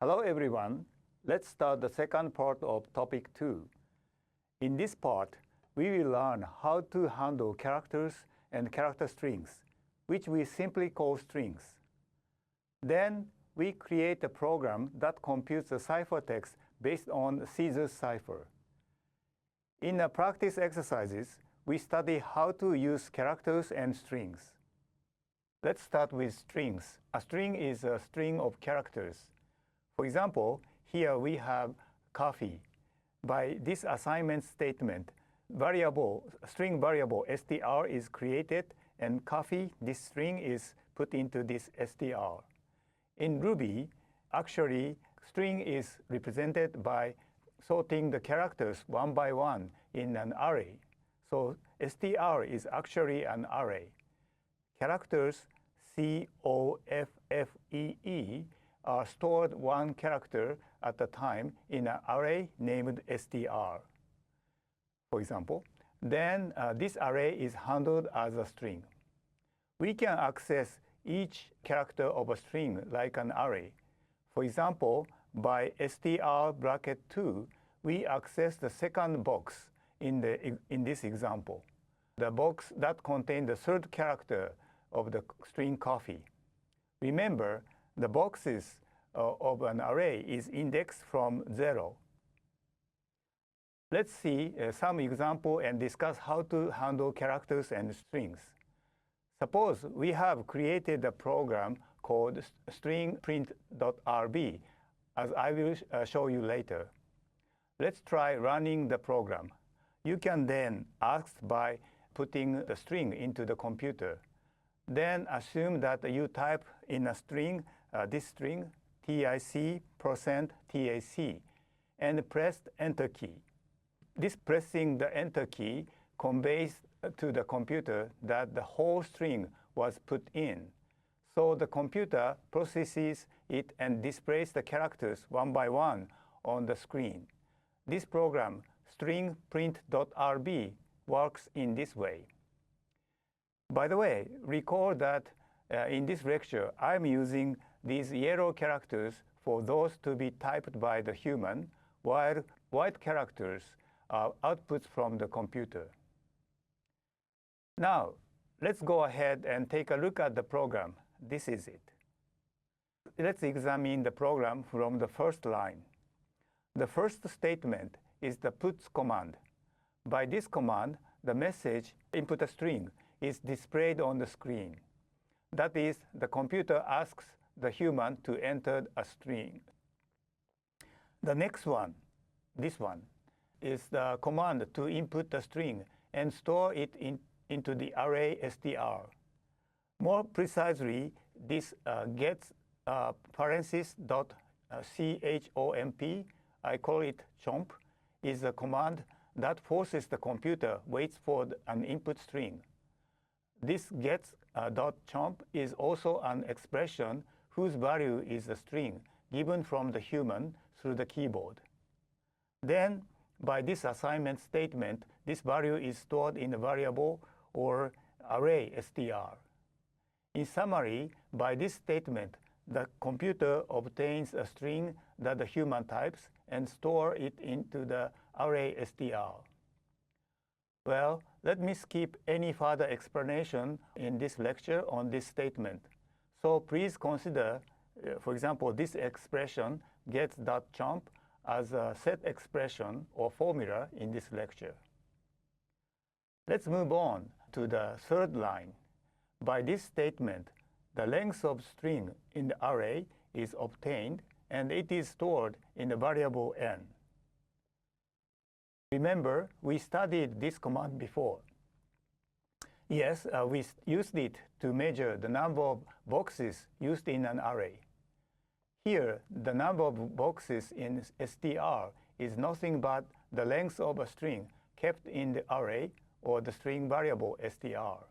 Hello everyone. Let's start the second part of topic 2. In this part, we will learn how to handle characters and character strings, which we simply call strings. Then we create a program that computes the ciphertext based on Caesar's cipher. In the practice exercises, we study how to use characters and strings. Let's start with strings. A string is a string of characters. For example, here we have coffee. By this assignment statement, string variable str is created, and coffee, this string, is put into this str. In Ruby, actually, string is represented by sorting the characters one by one in an array. So str is actually an array. Characters COFFEE are stored one character at a time in an array named str. For example, then this array is handled as a string. We can access each character of a string like an array. For example, by str bracket 2, we access the second box in this example, the box that contains the third character of the string coffee. Remember, the boxes of an array is indexed from 0. Let's see some example and discuss how to handle characters and strings. Suppose we have created a program called string_print.rb, as I will show you later. Let's try running the program. You can then ask by putting the string into the computer. Then assume that you type in a string, this string, TIC%TAC, and press Enter key. This pressing the Enter key conveys to the computer that the whole string was put in. So the computer processes it and displays the characters one by one on the screen. This program, string_print.rb, works in this way. By the way, recall that in this lecture, I'm using these yellow characters for those to be typed by the human, while white characters are outputs from the computer. Now, let's go ahead and take a look at the program. This is it. Let's examine the program from the first line. The first statement is the puts command. By this command, the message input a string is displayed on the screen. That is, the computer asks the human to enter a string. The next one, this one, is the command to input the string and store it into the array str. More precisely, this gets parentheses.chomp, I call it chomp, is a command that forces the computer waits for an input string. This gets.chomp is also an expression whose value is a string given from the human through the keyboard. Then, by this assignment statement, this value is stored in a variable or array str. In summary, by this statement, the computer obtains a string that the human types and store it into the array str. Well, let me skip any further explanation in this lecture on this statement. So please consider, for example, this expression gets.chomp as a set expression or formula in this lecture. Let's move on to the third line. By this statement, the length of string in the array is obtained, and it is stored in the variable n. Remember, we studied this command before. Yes, we used it to measure the number of boxes used in an array. Here, the number of boxes in str is nothing but the length of a string kept in the array or the string variable str.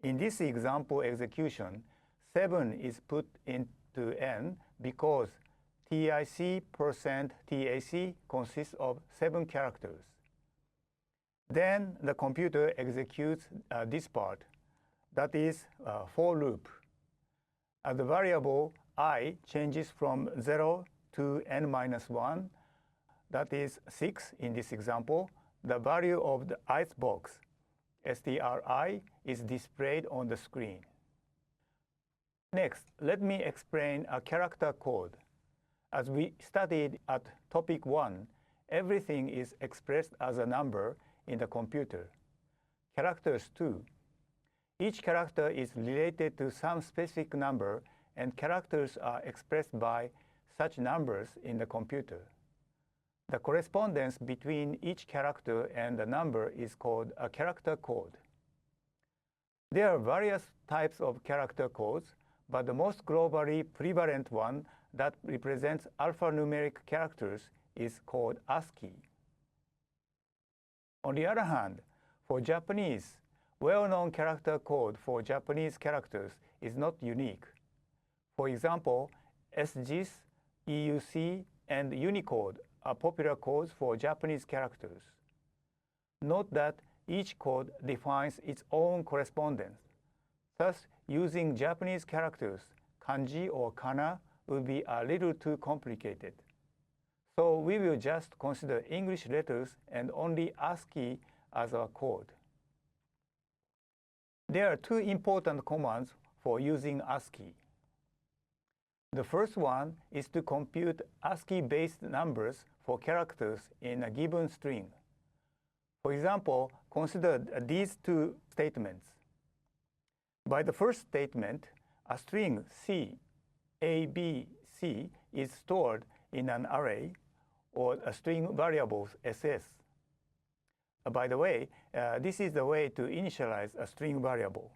In this example execution, 7 is put into n because TIC%TAC consists of 7 characters. Then the computer executes this part, that is for loop. The variable I changes from 0 to n-1, that is 6 in this example, the value of the ith box, stri, is displayed on the screen. Next, let me explain a character code. As we studied at topic 1, everything is expressed as a number in the computer. Characters too. Each character is related to some specific number, and characters are expressed by such numbers in the computer. The correspondence between each character and the number is called a character code. There are various types of character codes, but the most globally prevalent one that represents alphanumeric characters is called ASCII. On the other hand, for Japanese, well-known character code for Japanese characters is not unique. For example, SGIS, EUC, and Unicode are popular codes for Japanese characters. Note that each code defines its own correspondence. Thus, using Japanese characters, kanji or kana, will be a little too complicated. So we will just consider English letters and only ASCII as our code. There are two important commands for using ASCII. The first one is to compute ASCII-based numbers for characters in a given string. For example, consider these two statements. By the first statement, a string C, A, B, C is stored in an array or a string variables SS. By the way, this is the way to initialize a string variable.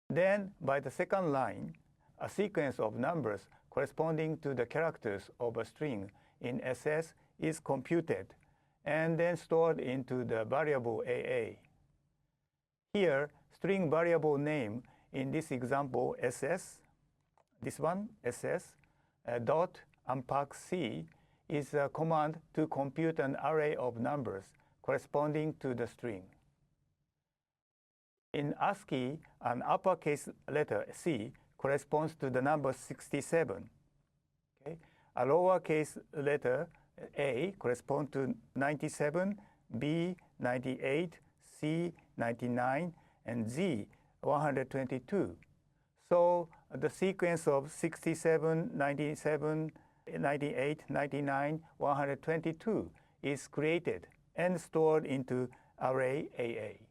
Then, by the second line, a sequence of numbers corresponding to the characters of a string in SS is computed and then stored into the variable AA. Here, string variable name in this example SS, this one, SS, dot unpack C is a command to compute an array of numbers corresponding to the string. In ASCII, an uppercase letter C corresponds to the number 67. Okay? A lowercase letter A corresponds to 97, B 98, C 99, and Z 122. So the sequence of 67, 97, 98, 99, 122 is created and stored into array AA.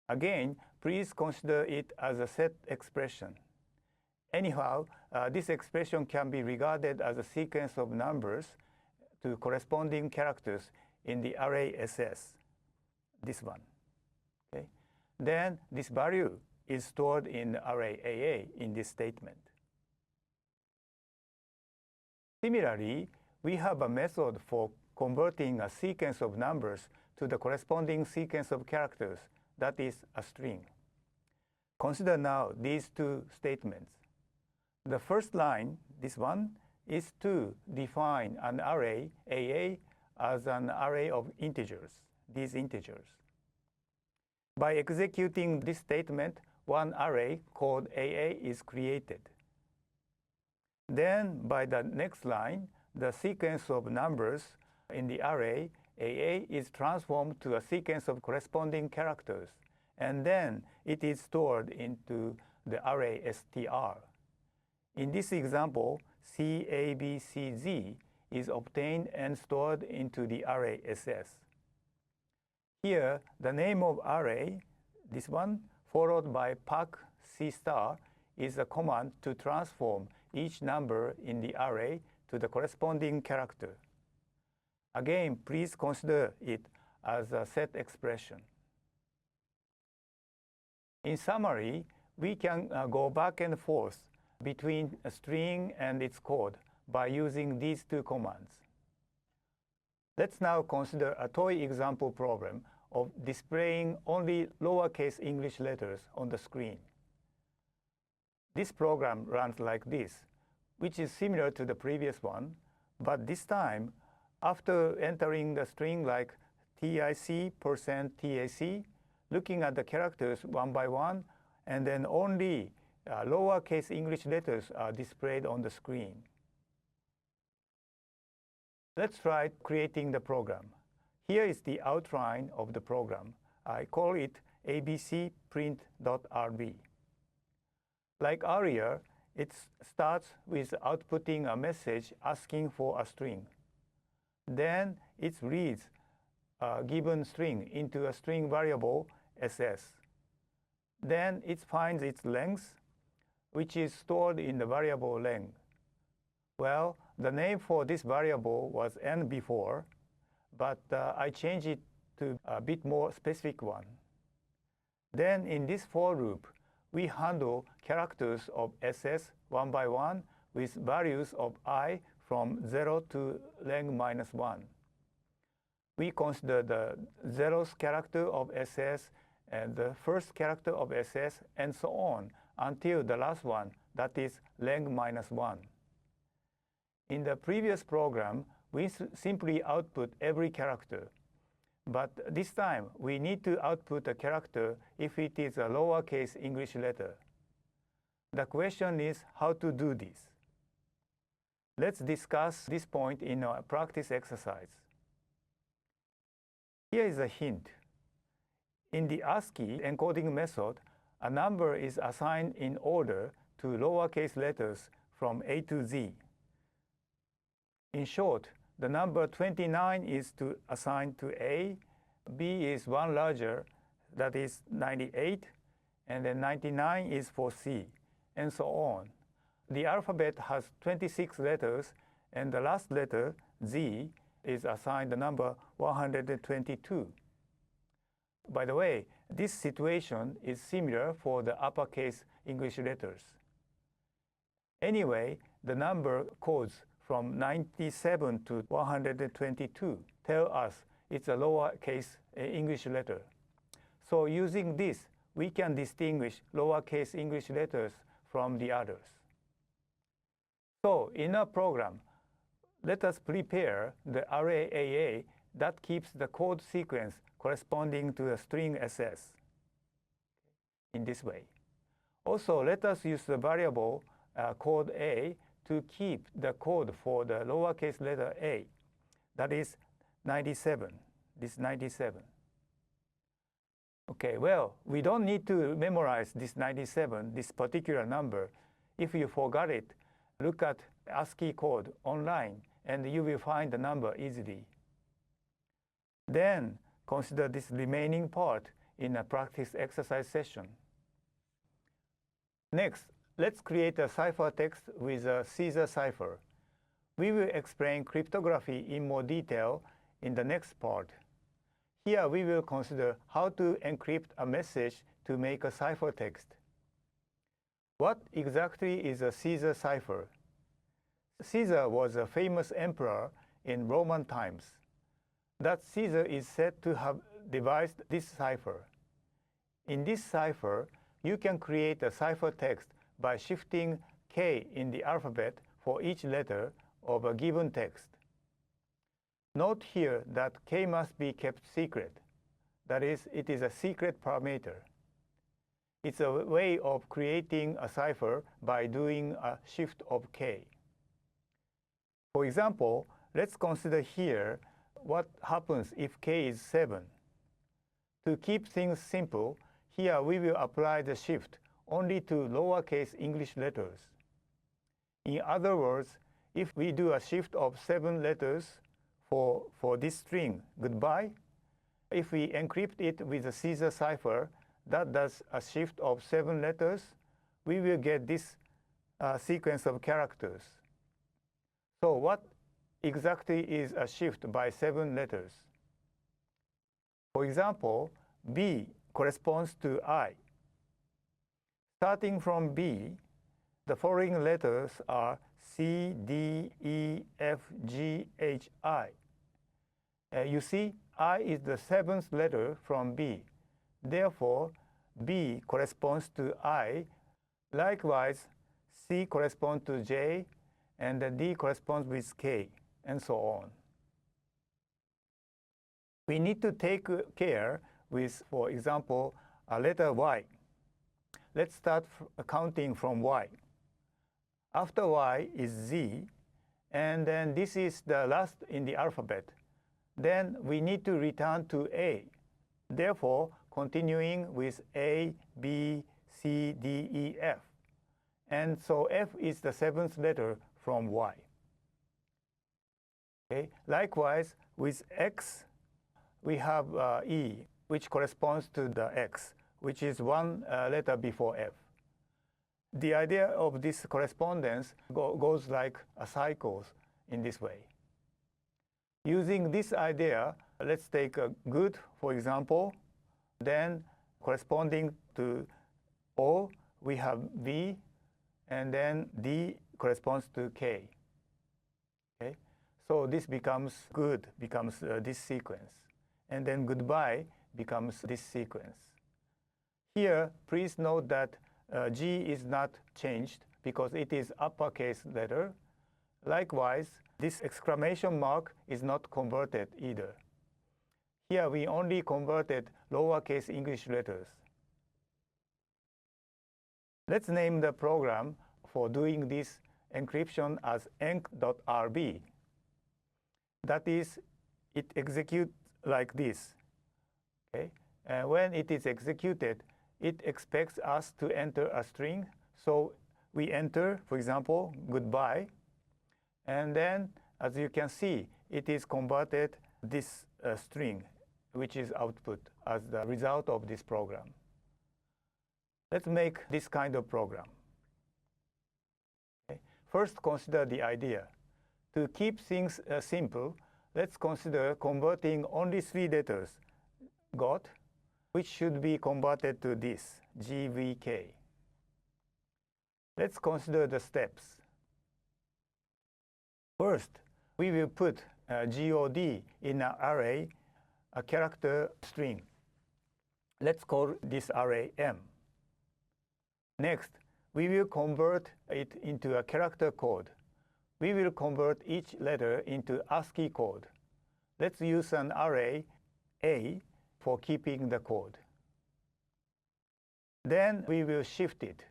Again, please consider it as a set expression. Anyhow, this expression can be regarded as a sequence of numbers to corresponding characters in the array SS, this one. Okay? Then this value is stored in array AA in this statement. Similarly, we have a method for converting a sequence of numbers to the corresponding sequence of characters, that is a string. Consider now these two statements. The first line, this one, is to define an array AA as an array of integers, these integers. By executing this statement, one array called AA is created. Then, by the next line, the sequence of numbers in the array AA is transformed to a sequence of corresponding characters, and then it is stored into the array str. In this example, CABCZ is obtained and stored into the array SS. Here, the name of array, this one, followed by pack C star, is a command to transform each number in the array to the corresponding character. Again, please consider it as a set expression. In summary, we can go back and forth between a string and its code by using these two commands. Let's now consider a toy example problem of displaying only lowercase English letters on the screen. This program runs like this, which is similar to the previous one, but this time, after entering the string like TIC, %TAC, looking at the characters one by one, and then only lowercase English letters are displayed on the screen. Let's try creating the program. Here is the outline of the program. I call it abcprint.rb. Like earlier, it starts with outputting a message asking for a string. Then it reads a given string into a string variable ss. Then it finds its length, which is stored in the variable length. Well, the name for this variable was n before, but I changed it to a bit more specific one. Then in this for loop, we handle characters of ss one by one with values of I from 0 to length -1. We consider the 0th character of ss and the first character of ss and so on until the last one, that is length -1. In the previous program, we simply output every character. But this time, we need to output a character if it is a lowercase English letter. The question is how to do this. Let's discuss this point in our practice exercise. Here is a hint. In the ASCII encoding method, a number is assigned in order to lowercase letters from A to Z. In short, the number 29 is assigned to A, B is one larger, that is 98, and then 99 is for C, and so on. The alphabet has 26 letters, and the last letter, Z, is assigned the number 122. By the way, this situation is similar for the uppercase English letters. Anyway, the number codes from 97 to 122 tell us it's a lowercase English letter. So using this, we can distinguish lowercase English letters from the others. So in our program, let us prepare the array AA that keeps the code sequence corresponding to a string SS in this way. Also, let us use the variable code A to keep the code for the lowercase letter a, that is 97, this 97. Okay, well, we don't need to memorize this 97, this particular number. If you forgot it, look at ASCII code online, and you will find the number easily. Then consider this remaining part in a practice exercise session. Next, let's create a ciphertext with a Caesar cipher. We will explain cryptography in more detail in the next part. Here we will consider how to encrypt a message to make a ciphertext. What exactly is a Caesar cipher? Caesar was a famous emperor in Roman times. That Caesar is said to have devised this cipher. In this cipher, you can create a ciphertext by shifting K in the alphabet for each letter of a given text. Note here that K must be kept secret. That is, it is a secret parameter. It's a way of creating a cipher by doing a shift of K. For example, let's consider here what happens if K is 7. To keep things simple, here we will apply the shift only to lowercase English letters. In other words, if we do a shift of 7 letters for this string, goodbye, if we encrypt it with a Caesar cipher that does a shift of 7 letters, we will get this sequence of characters. So what exactly is a shift by 7 letters? For example, B corresponds to I. Starting from B, the following letters are C, D, E, F, G, H, I. You see, I is the 7th letter from B. Therefore, B corresponds to I. Likewise, C corresponds to J, and the D corresponds with K, and so on. We need to take care with, for example, a letter Y. let's start counting from y. After y is z, and then this is the last in the alphabet. Then we need to return to A. Therefore, continuing with A, B, C, D, E, F. And so F is the seventh letter from Y. Okay. Likewise, with X, we have E, which corresponds to the X, which is one letter before F. The idea of this correspondence goes like a cycles in this way. Using this idea, let's take a good, for example. Then corresponding to O, we have V, and then D corresponds to K. Okay? So this becomes good, becomes this sequence. And then goodbye becomes this sequence. Here, please note that G is not changed because it is uppercase letter. Likewise, this exclamation mark is not converted either. Here we only converted lowercase English letters. Let's name the program for doing this encryption as enc.rb. That is, it executes like this. Okay? And when it is executed, it expects us to enter a string. So we enter, for example, goodbye. And then, as you can see, it is converted this string, which is output as the result of this program. Let's make this kind of program. Okay. First, consider the idea. To keep things simple, let's consider converting only 3 letters, got, which should be converted to this, GVK. Let's consider the steps. First, we will put God in an array, a character string. Let's call this array M. Next, we will convert it into a character code. We will convert each letter into ASCII code. Let's use an array A for keeping the code. Then we will shift it.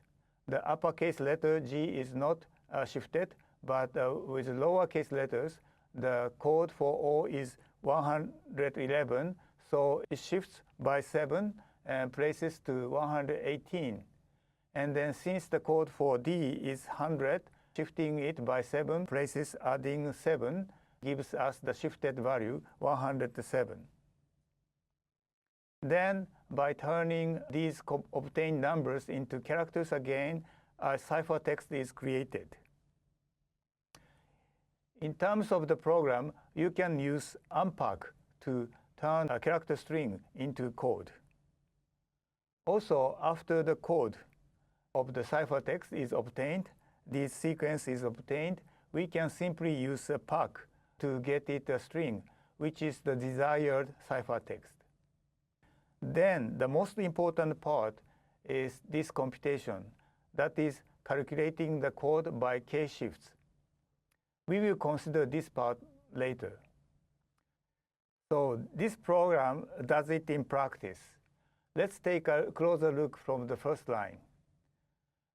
The uppercase letter G is not shifted, but with lowercase letters, the code for O is 111, so it shifts by 7 and places to 118. And then since the code for D is 100, shifting it by 7 places, adding 7, gives us the shifted value 107. Then, by turning these obtained numbers into characters again, a ciphertext is created. In terms of the program, you can use unpack to turn a character string into code. Also, after the code of the ciphertext is obtained, this sequence is obtained, we can simply use a pack to get it a string, which is the desired ciphertext. Then the most important part is this computation, that is calculating the code by k-shifts. We will consider this part later. So this program does it in practice. Let's take a closer look from the first line.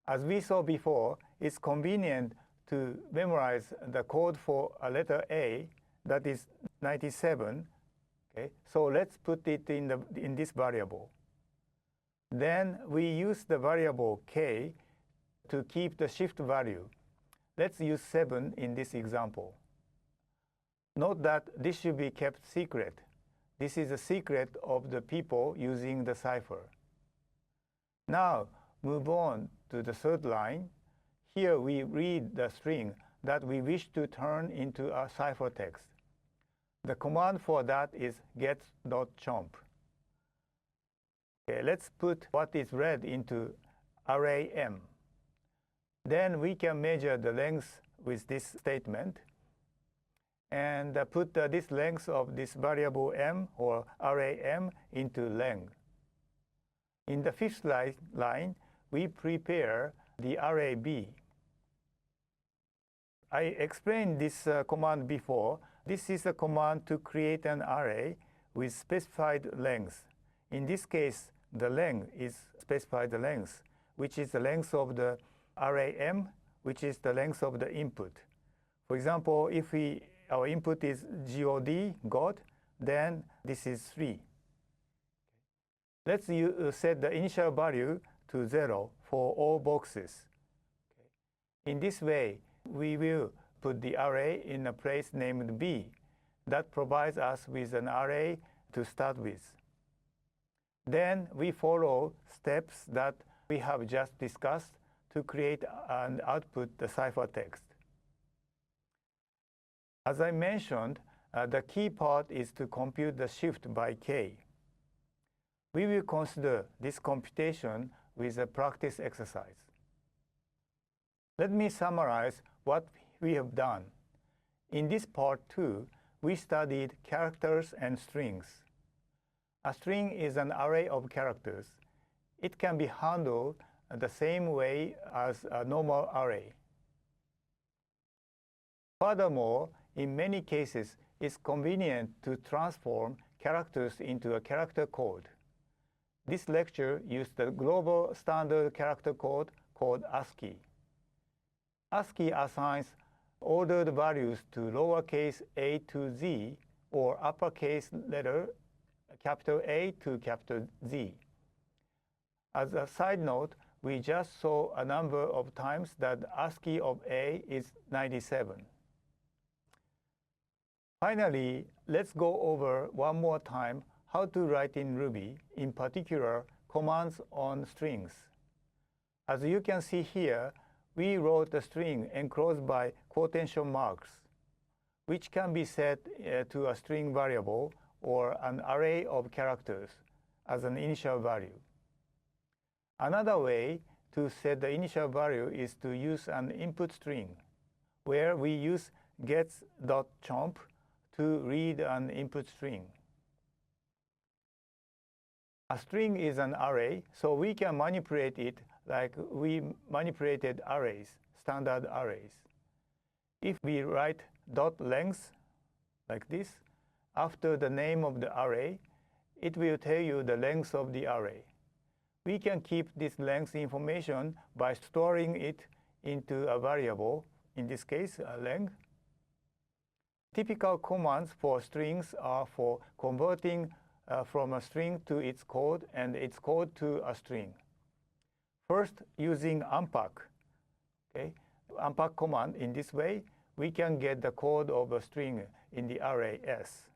As we saw before, it's convenient to memorize the code for a letter A, that is 97. Okay? So let's put it in this variable. Then we use the variable k to keep the shift value. Let's use 7 in this example. Note that this should be kept secret. This is a secret of the people using the cipher. Now, move on to the third line. Here we read the string that we wish to turn into a ciphertext. The command for that is get.chomp. Okay, let's put what is read into array M. Then we can measure the length with this statement and put this length of this variable M or array M into len. In the fifth line, we prepare the array B. I explained this command before. This is a command to create an array with specified length. In this case, the len is specified length, which is the length of the array M, which is the length of the input. For example, if our input is God, then this is 3. Let's set the initial value to 0 for all boxes. In this way, we will put the array in a place named B that provides us with an array to start with. Then we follow steps that we have just discussed to create and output the ciphertext. As I mentioned, the key part is to compute the shift by k. We will consider this computation with a practice exercise. Let me summarize what we have done. In this part 2, we studied characters and strings. A string is an array of characters. It can be handled the same way as a normal array. Furthermore, in many cases, it's convenient to transform characters into a character code. This lecture used the global standard character code called ASCII. ASCII assigns ordered values to lowercase a to z or uppercase letter capital A to capital Z. As a side note, we just saw a number of times that ASCII of A is 97. Finally, let's go over one more time how to write in Ruby, in particular, commands on strings. As you can see here, we wrote a string enclosed by quotation marks, which can be set to a string variable or an array of characters as an initial value. Another way to set the initial value is to use an input string, where we use gets.chomp to read an input string. A string is an array, so we can manipulate it like we manipulated arrays, standard arrays. If we write .length like this, after the name of the array, it will tell you the length of the array. We can keep this length information by storing it into a variable, in this case, a length. Typical commands for strings are for converting from a string to its code and its code to a string. First, using unpack. Unpack command, in this way, we can get the code of a string in the array S.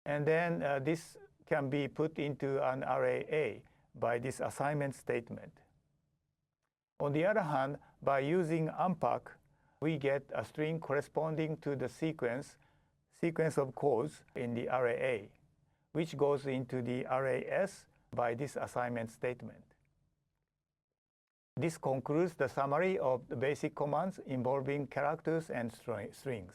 And then this can be put into an array A by this assignment statement. On the other hand, by using unpack, we get a string corresponding to the sequence of codes in the array A, which goes into the array S by this assignment statement. This concludes the summary of the basic commands involving characters and strings.